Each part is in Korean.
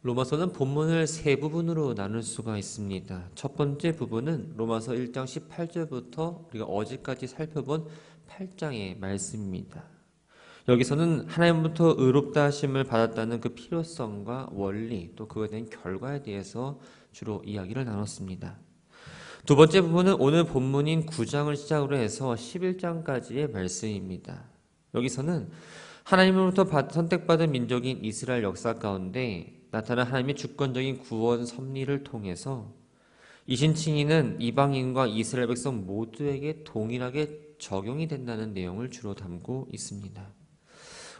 로마서는 본문을 세 부분으로 나눌 수가 있습니다. 첫 번째 부분은 로마서 1장 18절부터 우리가 어제까지 살펴본 8장의 말씀입니다. 여기서는 하나님부터 의롭다 하심을 받았다는 그 필요성과 원리, 또 그것에 대한 결과에 대해서 주로 이야기를 나눴습니다. 두 번째 부분은 오늘 본문인 9장을 시작으로 해서 11장까지의 말씀입니다. 여기서는 하나님으로부터 선택받은 민족인 이스라엘 역사 가운데 나타난 하나님의 주권적인 구원 섭리를 통해서 이 신칭의는 이방인과 이스라엘 백성 모두에게 동일하게 적용이 된다는 내용을 주로 담고 있습니다.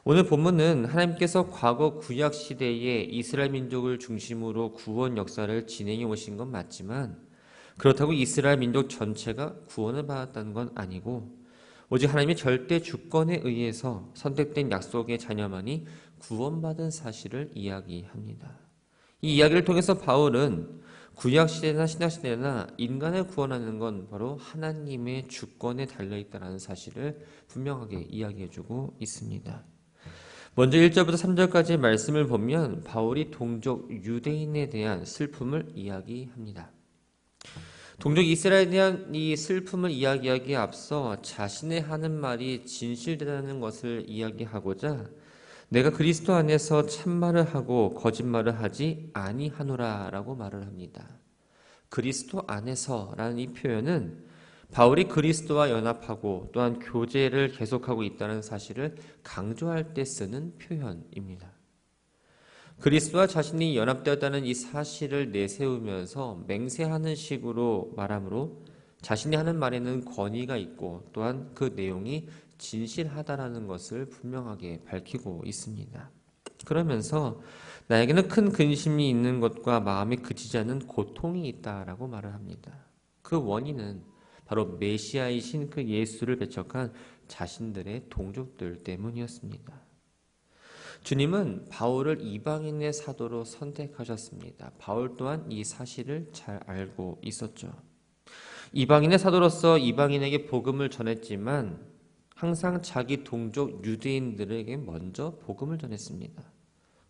오늘 본문은 하나님께서 과거 구약 시대에 이스라엘 민족을 중심으로 구원 역사를 진행해 오신 건 맞지만 그렇다고 이스라엘 민족 전체가 구원을 받았다는 건 아니고 오직 하나님의 절대 주권에 의해서 선택된 약속의 자녀만이 구원받은 사실을 이야기합니다. 이 이야기를 통해서 바울은 구약시대나 신약시대나 인간을 구원하는 건 바로 하나님의 주권에 달려있다는 사실을 분명하게 이야기해주고 있습니다. 먼저 1절부터 3절까지의 말씀을 보면 바울이 동족 유대인에 대한 슬픔을 이야기합니다. 동족 이스라엘에 대한 이 슬픔을 이야기하기에 앞서 자신의 하는 말이 진실되다는 것을 이야기하고자 내가 그리스도 안에서 참말을 하고 거짓말을 하지 아니하노라 라고 말을 합니다. 그리스도 안에서라는 이 표현은 바울이 그리스도와 연합하고 또한 교제를 계속하고 있다는 사실을 강조할 때 쓰는 표현입니다. 그리스도와 자신이 연합되었다는 이 사실을 내세우면서 맹세하는 식으로 말하므로 자신이 하는 말에는 권위가 있고 또한 그 내용이 진실하다라는 것을 분명하게 밝히고 있습니다. 그러면서 나에게는 큰 근심이 있는 것과 마음에 그치지 않는 고통이 있다라고 말을 합니다. 그 원인은 바로 메시아이신 그 예수를 배척한 자신들의 동족들 때문이었습니다. 주님은 바울을 이방인의 사도로 선택하셨습니다. 바울 또한 이 사실을 잘 알고 있었죠. 이방인의 사도로서 이방인에게 복음을 전했지만 항상 자기 동족 유대인들에게 먼저 복음을 전했습니다.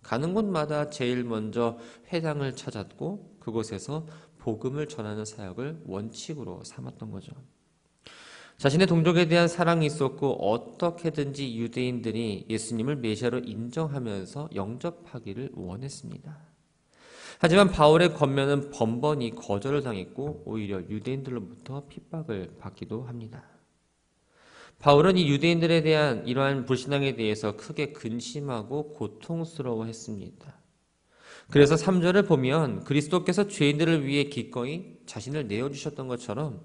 가는 곳마다 제일 먼저 회당을 찾았고 그곳에서 복음을 전하는 사역을 원칙으로 삼았던 거죠. 자신의 동족에 대한 사랑이 있었고 어떻게든지 유대인들이 예수님을 메시아로 인정하면서 영접하기를 원했습니다. 하지만 바울의 권면은 번번이 거절을 당했고 오히려 유대인들로부터 핍박을 받기도 합니다. 바울은 이 유대인들에 대한 이러한 불신앙에 대해서 크게 근심하고 고통스러워했습니다. 그래서 3절을 보면 그리스도께서 죄인들을 위해 기꺼이 자신을 내어주셨던 것처럼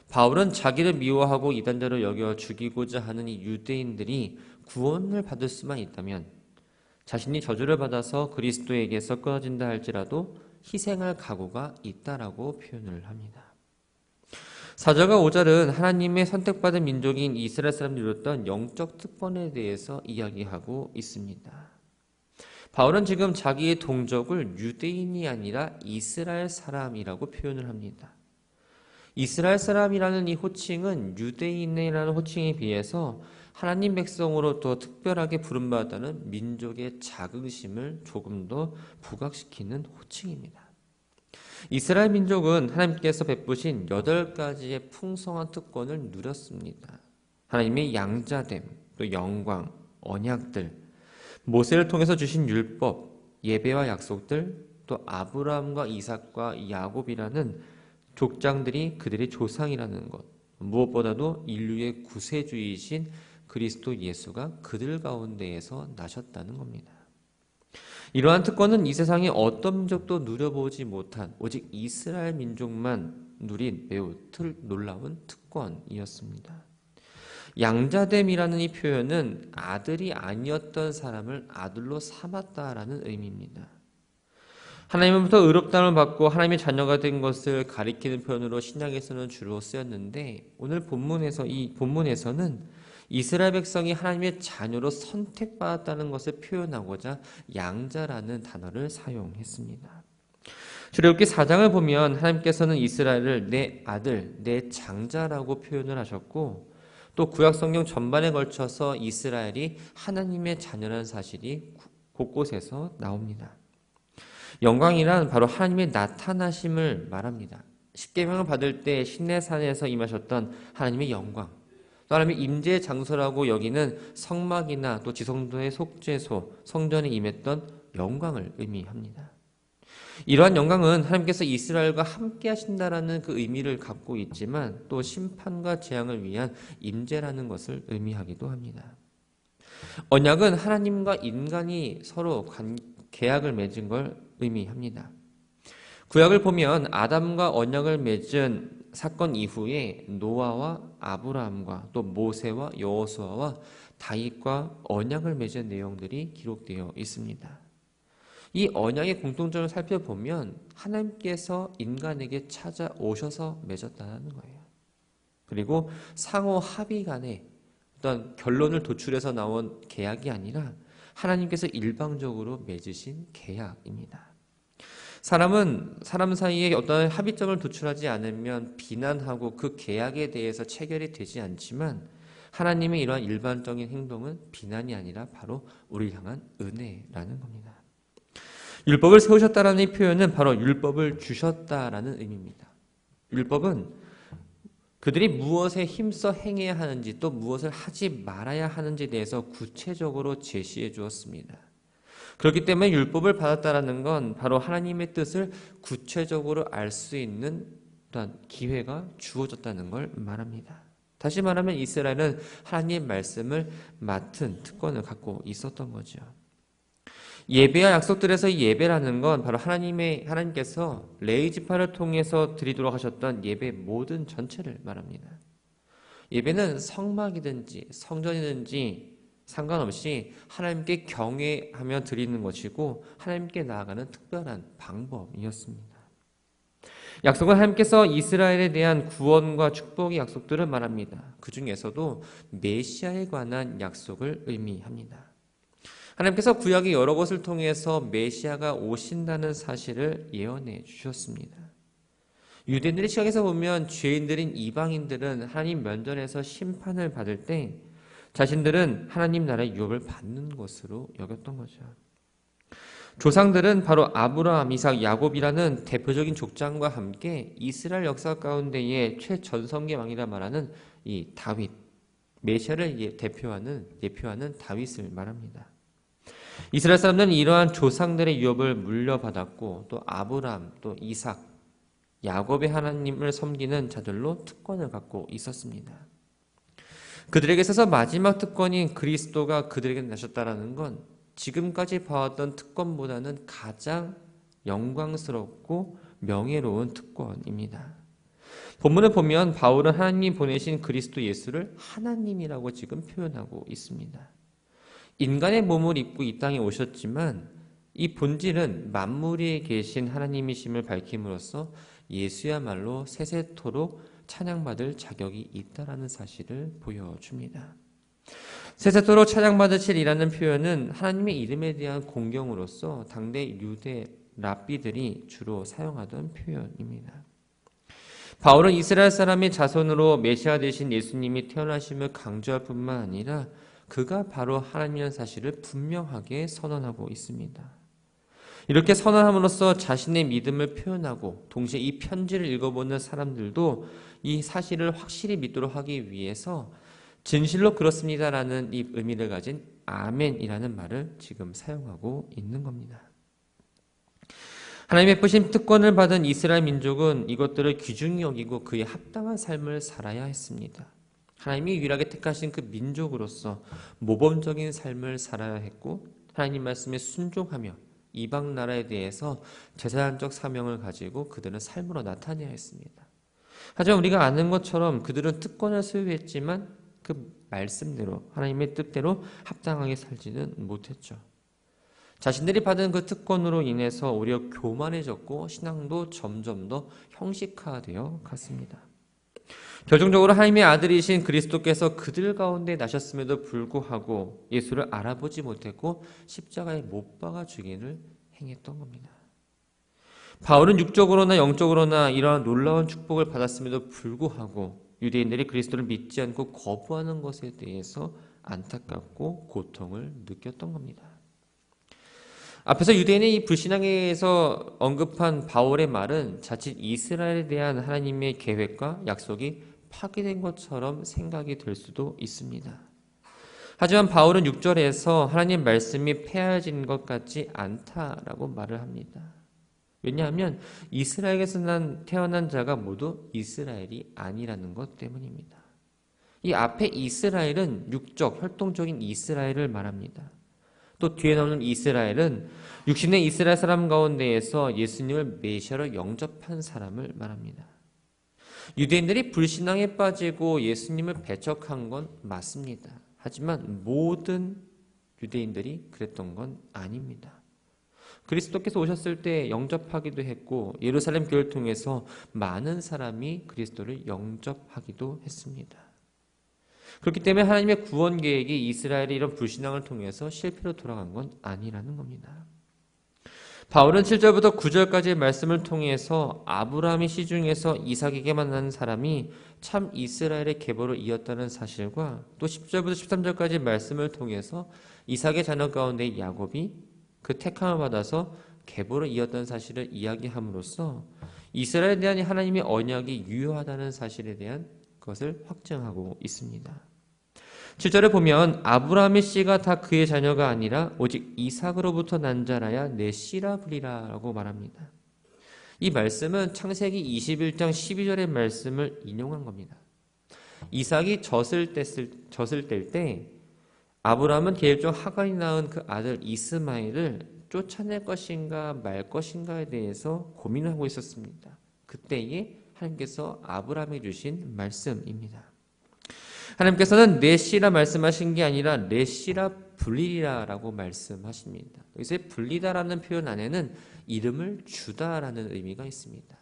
바울은 자기를 미워하고 이단자로 여겨 죽이고자 하는 이 유대인들이 구원을 받을 수만 있다면 자신이 저주를 받아서 그리스도에게서 끊어진다 할지라도 희생할 각오가 있다라고 표현을 합니다. 4절과 5절은 하나님의 선택받은 민족인 이스라엘 사람들이 이뤘던 영적 특권에 대해서 이야기하고 있습니다. 바울은 지금 자기의 동족을 유대인이 아니라 이스라엘 사람이라고 표현을 합니다. 이스라엘 사람이라는 이 호칭은 유대인이라는 호칭에 비해서 하나님 백성으로 더 특별하게 부름받았다는 민족의 자긍심을 조금 더 부각시키는 호칭입니다. 이스라엘 민족은 하나님께서 베푸신 8가지의 풍성한 특권을 누렸습니다. 하나님의 양자됨, 또 영광, 언약들, 모세를 통해서 주신 율법, 예배와 약속들, 또 아브라함과 이삭과 야곱이라는 족장들이 그들의 조상이라는 것, 무엇보다도 인류의 구세주이신 그리스도 예수가 그들 가운데에서 나셨다는 겁니다. 이러한 특권은 이 세상에 어떤 민족도 누려보지 못한 오직 이스라엘 민족만 누린 매우 놀라운 특권이었습니다. 양자됨이라는 이 표현은 아들이 아니었던 사람을 아들로 삼았다라는 의미입니다. 하나님으로부터 의롭다함을 받고 하나님의 자녀가 된 것을 가리키는 표현으로 신약에서는 주로 쓰였는데 오늘 본문에서는 이스라엘 백성이 하나님의 자녀로 선택받았다는 것을 표현하고자 양자라는 단어를 사용했습니다. 출애굽기 4장을 보면 하나님께서는 이스라엘을 내 아들, 내 장자라고 표현을 하셨고 또 구약성경 전반에 걸쳐서 이스라엘이 하나님의 자녀라는 사실이 곳곳에서 나옵니다. 영광이란 바로 하나님의 나타나심을 말합니다. 십계명을 받을 때 시내산에서 임하셨던 하나님의 영광, 또 하나님의 임재의 장소라고 여기는 성막이나 또 지성소의 속죄소, 성전에 임했던 영광을 의미합니다. 이러한 영광은 하나님께서 이스라엘과 함께 하신다라는 그 의미를 갖고 있지만 또 심판과 재앙을 위한 임재라는 것을 의미하기도 합니다. 언약은 하나님과 인간이 서로 계약을 맺은 걸 의미합니다. 구약을 보면 아담과 언약을 맺은 사건 이후에 노아와 아브라함과 또 모세와 여호수아와 다윗과 언약을 맺은 내용들이 기록되어 있습니다. 이 언약의 공통점을 살펴보면 하나님께서 인간에게 찾아오셔서 맺었다는 거예요. 그리고 상호 합의 간에 어떤 결론을 도출해서 나온 계약이 아니라 하나님께서 일방적으로 맺으신 계약입니다. 사람은 사람 사이에 어떤 합의점을 도출하지 않으면 비난하고 그 계약에 대해서 체결이 되지 않지만 하나님의 이러한 일반적인 행동은 비난이 아니라 바로 우리를 향한 은혜라는 겁니다. 율법을 세우셨다라는 이 표현은 바로 율법을 주셨다라는 의미입니다. 율법은 그들이 무엇에 힘써 행해야 하는지 또 무엇을 하지 말아야 하는지에 대해서 구체적으로 제시해 주었습니다. 그렇기 때문에 율법을 받았다라는 건 바로 하나님의 뜻을 구체적으로 알 수 있는 어떤 기회가 주어졌다는 걸 말합니다. 다시 말하면 이스라엘은 하나님의 말씀을 맡은 특권을 갖고 있었던 거죠. 예배와 약속들에서 예배라는 건 바로 하나님께서 레위 지파를 통해서 드리도록 하셨던 예배 모든 전체를 말합니다. 예배는 성막이든지 성전이든지 상관없이 하나님께 경외하며 드리는 것이고 하나님께 나아가는 특별한 방법이었습니다. 약속은 하나님께서 이스라엘에 대한 구원과 축복의 약속들을 말합니다. 그 중에서도 메시아에 관한 약속을 의미합니다. 하나님께서 구약의 여러 것을 통해서 메시아가 오신다는 사실을 예언해 주셨습니다. 유대인들의 시각에서 보면 죄인들인 이방인들은 하나님 면전에서 심판을 받을 때 자신들은 하나님 나라의 유업을 받는 것으로 여겼던 거죠. 조상들은 바로 아브라함, 이삭, 야곱이라는 대표적인 족장과 함께 이스라엘 역사 가운데의 최전성기 왕이라 말하는 이 다윗, 메시아를 예표하는 다윗을 말합니다. 이스라엘 사람들은 이러한 조상들의 유업을 물려받았고 또 아브라함, 또 이삭, 야곱의 하나님을 섬기는 자들로 특권을 갖고 있었습니다. 그들에게 있어서 마지막 특권인 그리스도가 그들에게 나셨다라는 건 지금까지 봐왔던 특권보다는 가장 영광스럽고 명예로운 특권입니다. 본문을 보면 바울은 하나님이 보내신 그리스도 예수를 하나님이라고 지금 표현하고 있습니다. 인간의 몸을 입고 이 땅에 오셨지만 이 본질은 만물에 계신 하나님이심을 밝힘으로써 예수야말로 세세토록 찬양받을 자격이 있다라는 사실을 보여줍니다. 세세토록 찬양받으실이라는 표현은 하나님의 이름에 대한 공경으로서 당대 유대 랍비들이 주로 사용하던 표현입니다. 바울은 이스라엘 사람의 자손으로 메시아 되신 예수님이 태어나심을 강조할 뿐만 아니라 그가 바로 하나님이라는 사실을 분명하게 선언하고 있습니다. 이렇게 선언함으로써 자신의 믿음을 표현하고 동시에 이 편지를 읽어보는 사람들도 이 사실을 확실히 믿도록 하기 위해서 진실로 그렇습니다라는 이 의미를 가진 아멘이라는 말을 지금 사용하고 있는 겁니다. 하나님의 베푸신 특권을 받은 이스라엘 민족은 이것들을 귀중히 여기고 그에 합당한 삶을 살아야 했습니다. 하나님이 유일하게 택하신 그 민족으로서 모범적인 삶을 살아야 했고 하나님 말씀에 순종하며 이방 나라에 대해서 제사장적 사명을 가지고 그들은 삶으로 나타내야 했습니다. 하지만 우리가 아는 것처럼 그들은 특권을 소유했지만 그 말씀대로 하나님의 뜻대로 합당하게 살지는 못했죠. 자신들이 받은 그 특권으로 인해서 오히려 교만해졌고 신앙도 점점 더 형식화되어 갔습니다. 결정적으로 하나님의 아들이신 그리스도께서 그들 가운데 나셨음에도 불구하고 예수를 알아보지 못했고 십자가에 못 박아 죽이를 행했던 겁니다. 바울은 육적으로나 영적으로나 이러한 놀라운 축복을 받았음에도 불구하고 유대인들이 그리스도를 믿지 않고 거부하는 것에 대해서 안타깝고 고통을 느꼈던 겁니다. 앞에서 유대인의 이 불신앙에서 언급한 바울의 말은 자칫 이스라엘에 대한 하나님의 계획과 약속이 파기된 것처럼 생각이 될 수도 있습니다. 하지만 바울은 6절에서 하나님 말씀이 폐하여진 것 같지 않다라고 말을 합니다. 왜냐하면 이스라엘에서 태어난 자가 모두 이스라엘이 아니라는 것 때문입니다. 이 앞에 이스라엘은 육적, 혈통적인 이스라엘을 말합니다. 또 뒤에 나오는 이스라엘은 육신의 이스라엘 사람 가운데에서 예수님을 메시아로 영접한 사람을 말합니다. 유대인들이 불신앙에 빠지고 예수님을 배척한 건 맞습니다. 하지만 모든 유대인들이 그랬던 건 아닙니다. 그리스도께서 오셨을 때 영접하기도 했고 예루살렘 교회를 통해서 많은 사람이 그리스도를 영접하기도 했습니다. 그렇기 때문에 하나님의 구원 계획이 이스라엘의 이런 불신앙을 통해서 실패로 돌아간 건 아니라는 겁니다. 바울은 7절부터 9절까지의 말씀을 통해서 아브라함의 씨 중에서 이삭에게만 난 사람이 참 이스라엘의 계보를 이었다는 사실과 또 10절부터 13절까지의 말씀을 통해서 이삭의 자녀 가운데 야곱이 그 택함을 받아서 계보를 이었다는 사실을 이야기함으로써 이스라엘에 대한 하나님의 언약이 유효하다는 사실에 대한 것을 확증하고 있습니다. 7절에 보면 아브라함의 씨가 다 그의 자녀가 아니라 오직 이삭으로부터 난 자라야 내 씨라 부리라 라고 말합니다. 이 말씀은 창세기 21장 12절의 말씀을 인용한 겁니다. 이삭이 젖을 뗄 때 아브라함은 계획 중 하갈이 낳은 그 아들 이스마엘을 쫓아낼 것인가 말 것인가에 대해서 고민하고 있었습니다. 그때에 하나님께서 아브라함에게 주신 말씀입니다. 하나님께서는 내 씨라 말씀하신 게 아니라 내 씨라 불리리라 라고 말씀하십니다. 여기서 불리다라는 표현 안에는 이름을 주다라는 의미가 있습니다.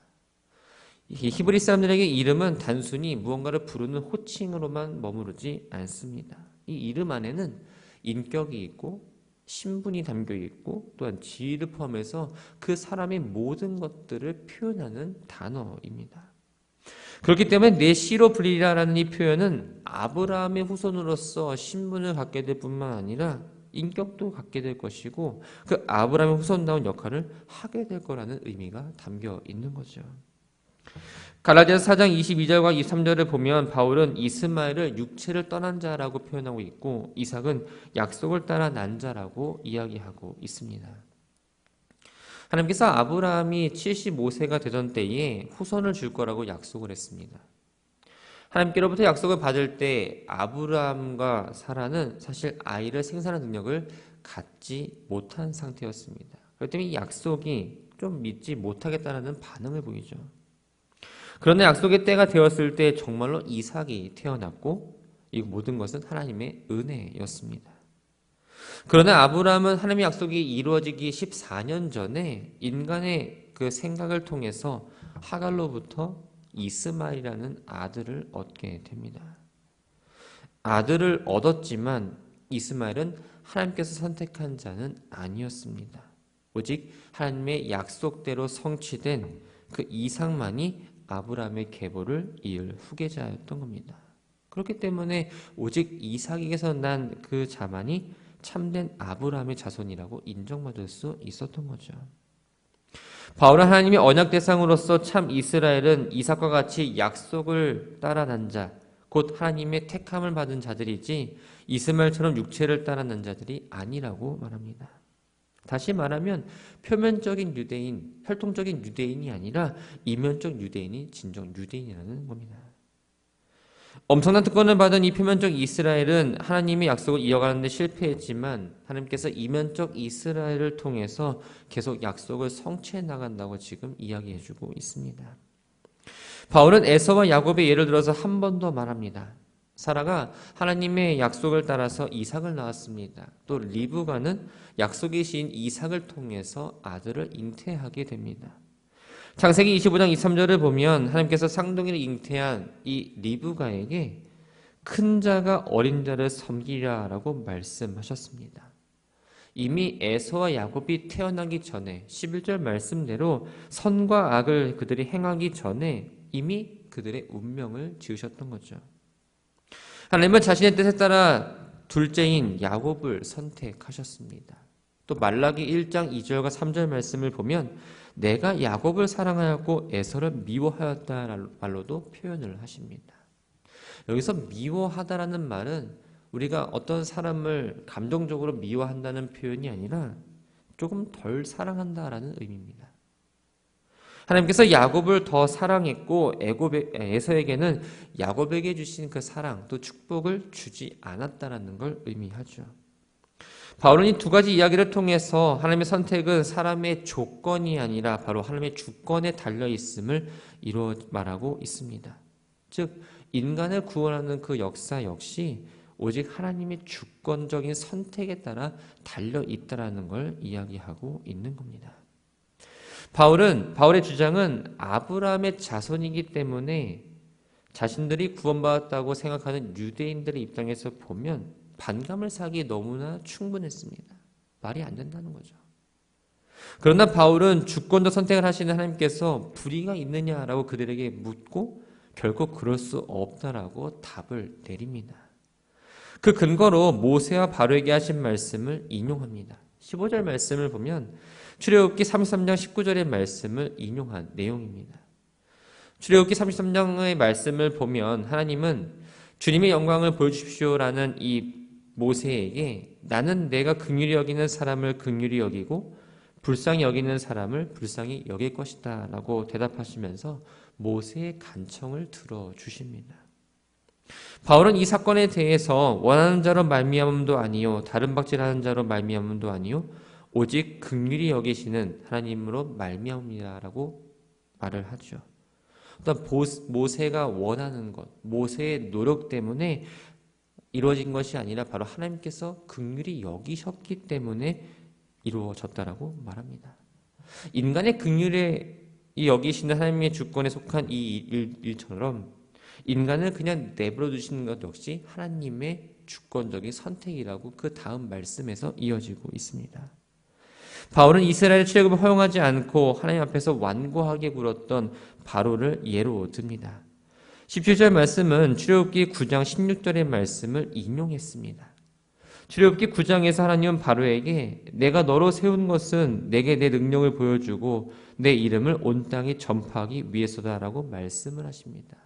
히브리 사람들에게 이름은 단순히 무언가를 부르는 호칭으로만 머무르지 않습니다. 이 이름 안에는 인격이 있고 신분이 담겨 있고 또한 지위를 포함해서 그 사람의 모든 것들을 표현하는 단어입니다. 그렇기 때문에 내 씨로 불리라라는 이 표현은 아브라함의 후손으로서 신분을 갖게 될 뿐만 아니라 인격도 갖게 될 것이고 그 아브라함의 후손다운 역할을 하게 될 거라는 의미가 담겨 있는 거죠. 갈라디아서 4장 22절과 23절을 보면 바울은 이스마엘을 육체를 떠난 자라고 표현하고 있고 이삭은 약속을 따라 난 자라고 이야기하고 있습니다. 하나님께서 아브라함이 75세가 되던 때에 후손을 줄 거라고 약속을 했습니다. 하나님께로부터 약속을 받을 때 아브라함과 사라는 사실 아이를 생산할 능력을 갖지 못한 상태였습니다. 그렇기 때문에 이 약속이 좀 믿지 못하겠다는 반응을 보이죠. 그러나 약속의 때가 되었을 때 정말로 이삭이 태어났고 이 모든 것은 하나님의 은혜였습니다. 그러나 아브라함은 하나님의 약속이 이루어지기 14년 전에 인간의 그 생각을 통해서 하갈로부터 이스마엘이라는 아들을 얻게 됩니다. 아들을 얻었지만 이스마엘은 하나님께서 선택한 자는 아니었습니다. 오직 하나님의 약속대로 성취된 그 이삭만이 아브라함의 계보를 이을 후계자였던 겁니다. 그렇기 때문에 오직 이삭에게서 난 그 자만이 참된 아브라함의 자손이라고 인정받을 수 있었던 거죠. 바울은 하나님의 언약 대상으로서 참 이스라엘은 이삭과 같이 약속을 따라 난 자, 곧 하나님의 택함을 받은 자들이지 이스마엘처럼 육체를 따라 난 자들이 아니라고 말합니다. 다시 말하면 표면적인 유대인, 혈통적인 유대인이 아니라 이면적 유대인이 진정 유대인이라는 겁니다. 엄청난 특권을 받은 이 표면적 이스라엘은 하나님의 약속을 이어가는 데 실패했지만 하나님께서 이면적 이스라엘을 통해서 계속 약속을 성취해 나간다고 지금 이야기해주고 있습니다. 바울은 에서와 야곱의 예를 들어서 한 번 더 말합니다. 사라가 하나님의 약속을 따라서 이삭을 낳았습니다. 또 리브가는 약속의 시인 이삭을 통해서 아들을 잉태하게 됩니다. 창세기 25장 23절을 보면 하나님께서 쌍둥이를 잉태한 이 리브가에게 큰 자가 어린 자를 섬기라 라고 말씀하셨습니다. 이미 에서와 야곱이 태어나기 전에 11절 말씀대로 선과 악을 그들이 행하기 전에 이미 그들의 운명을 지으셨던 거죠. 하나님은 자신의 뜻에 따라 둘째인 야곱을 선택하셨습니다. 또 말라기 1장 2절과 3절 말씀을 보면 내가 야곱을 사랑하였고 에서를 미워하였다는 말로도 표현을 하십니다. 여기서 미워하다라는 말은 우리가 어떤 사람을 감정적으로 미워한다는 표현이 아니라 조금 덜 사랑한다라는 의미입니다. 하나님께서 야곱을 더 사랑했고 에서에게는 야곱에게 주신 그 사랑 또 축복을 주지 않았다라는 걸 의미하죠. 바울은 이 두 가지 이야기를 통해서 하나님의 선택은 사람의 조건이 아니라 바로 하나님의 주권에 달려 있음을 이루어 말하고 있습니다. 즉 인간을 구원하는 그 역사 역시 오직 하나님의 주권적인 선택에 따라 달려 있다라는 걸 이야기하고 있는 겁니다. 바울의 주장은 아브라함의 자손이기 때문에 자신들이 구원받았다고 생각하는 유대인들의 입장에서 보면 반감을 사기에 너무나 충분했습니다. 말이 안 된다는 거죠. 그러나 바울은 주권적 선택을 하시는 하나님께서 불의가 있느냐라고 그들에게 묻고 결코 그럴 수 없다라고 답을 내립니다. 그 근거로 모세와 바로에게 하신 말씀을 인용합니다. 15절 말씀을 보면 출애굽기 33장 19절의 말씀을 인용한 내용입니다. 출애굽기 33장의 말씀을 보면 하나님은 주님의 영광을 보여주십시오라는 이 모세에게 나는 내가 긍휼히 여기는 사람을 긍휼히 여기고 불쌍히 여기는 사람을 불쌍히 여길 것이다 라고 대답하시면서 모세의 간청을 들어주십니다. 바울은 이 사건에 대해서 원하는 자로 말미암음도 아니요 다른 박질하는 자로 말미암음도 아니요 오직 긍휼히 여기시는 하나님으로 말미암음이라고 말을 하죠. 어떤 모세가 원하는 것, 모세의 노력 때문에 이루어진 것이 아니라 바로 하나님께서 긍휼히 여기셨기 때문에 이루어졌다라고 말합니다. 인간의 긍휼히 여기시는 하나님의 주권에 속한 이 일처럼 인간을 그냥 내버려 두시는 것 역시 하나님의 주권적인 선택이라고 그 다음 말씀에서 이어지고 있습니다. 바울은 이스라엘 출애굽을 허용하지 않고 하나님 앞에서 완고하게 굴었던 바로를 예로 듭니다. 17절 말씀은 출애굽기 9장 16절의 말씀을 인용했습니다. 출애굽기 9장에서 하나님은 바로에게 내가 너로 세운 것은 내게 내 능력을 보여주고 내 이름을 온 땅에 전파하기 위해서다라고 말씀을 하십니다.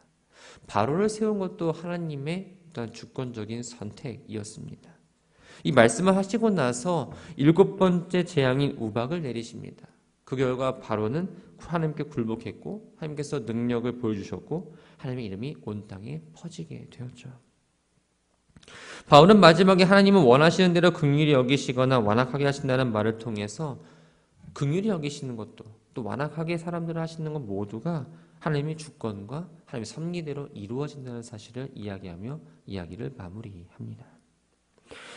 바로를 세운 것도 하나님의 어떤 주권적인 선택이었습니다. 이 말씀을 하시고 나서 7번째 재앙인 우박을 내리십니다. 그 결과 바로는 하나님께 굴복했고 하나님께서 능력을 보여주셨고 하나님의 이름이 온 땅에 퍼지게 되었죠. 바울은 마지막에 하나님은 원하시는 대로 긍휼히 여기시거나 완악하게 하신다는 말을 통해서 긍휼히 여기시는 것도 또 완악하게 사람들을 하시는 것 모두가 하나님의 주권과 하나님의 섭리대로 이루어진다는 사실을 이야기하며 이야기를 마무리합니다.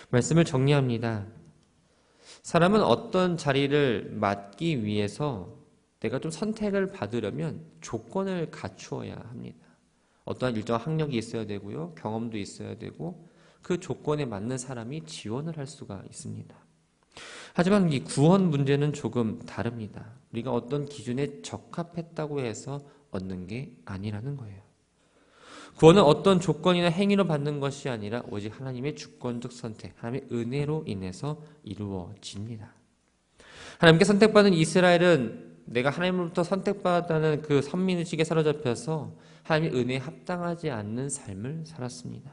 말씀을 정리합니다. 사람은 어떤 자리를 맡기 위해서 내가 좀 선택을 받으려면 조건을 갖추어야 합니다. 어떠한 일정한 학력이 있어야 되고요. 경험도 있어야 되고 그 조건에 맞는 사람이 지원을 할 수가 있습니다. 하지만 이 구원 문제는 조금 다릅니다. 우리가 어떤 기준에 적합했다고 해서 얻는 게 아니라는 거예요. 구원은 어떤 조건이나 행위로 받는 것이 아니라 오직 하나님의 주권적 선택, 하나님의 은혜로 인해서 이루어집니다. 하나님께 선택받은 이스라엘은 내가 하나님으로부터 선택받았다는 그 선민의식에 사로잡혀서 하나님의 은혜에 합당하지 않는 삶을 살았습니다.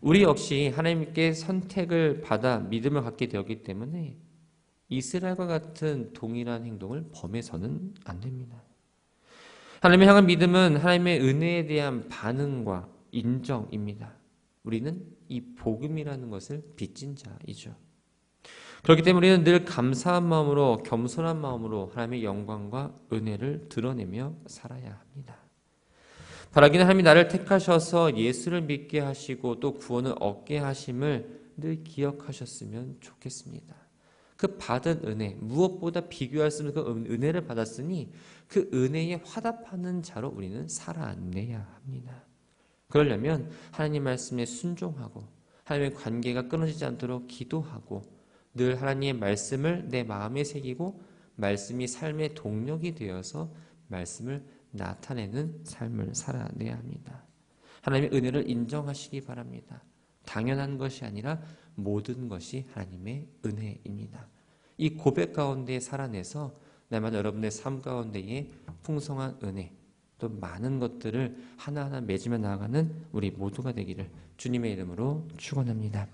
우리 역시 하나님께 선택을 받아 믿음을 갖게 되었기 때문에 이스라엘과 같은 동일한 행동을 범해서는 안 됩니다. 하나님을 향한 믿음은 하나님의 은혜에 대한 반응과 인정입니다. 우리는 이 복음이라는 것을 빚진 자이죠. 그렇기 때문에 우리는 늘 감사한 마음으로 겸손한 마음으로 하나님의 영광과 은혜를 드러내며 살아야 합니다. 바라기는 하나님이 나를 택하셔서 예수를 믿게 하시고 또 구원을 얻게 하심을 늘 기억하셨으면 좋겠습니다. 그 받은 은혜, 무엇보다 비교할 수 없는 그 은혜를 받았으니 그 은혜에 화답하는 자로 우리는 살아내야 합니다. 그러려면 하나님 말씀에 순종하고 하나님의 관계가 끊어지지 않도록 기도하고 늘 하나님의 말씀을 내 마음에 새기고 말씀이 삶의 동력이 되어서 말씀을 나타내는 삶을 살아내야 합니다. 하나님의 은혜를 인정하시기 바랍니다. 당연한 것이 아니라 모든 것이 하나님의 은혜입니다. 이 고백 가운데 살아내서 나마다 여러분의 삶 가운데에 풍성한 은혜, 또 많은 것들을 하나하나 맺으며 나아가는 우리 모두가 되기를 주님의 이름으로 축원합니다.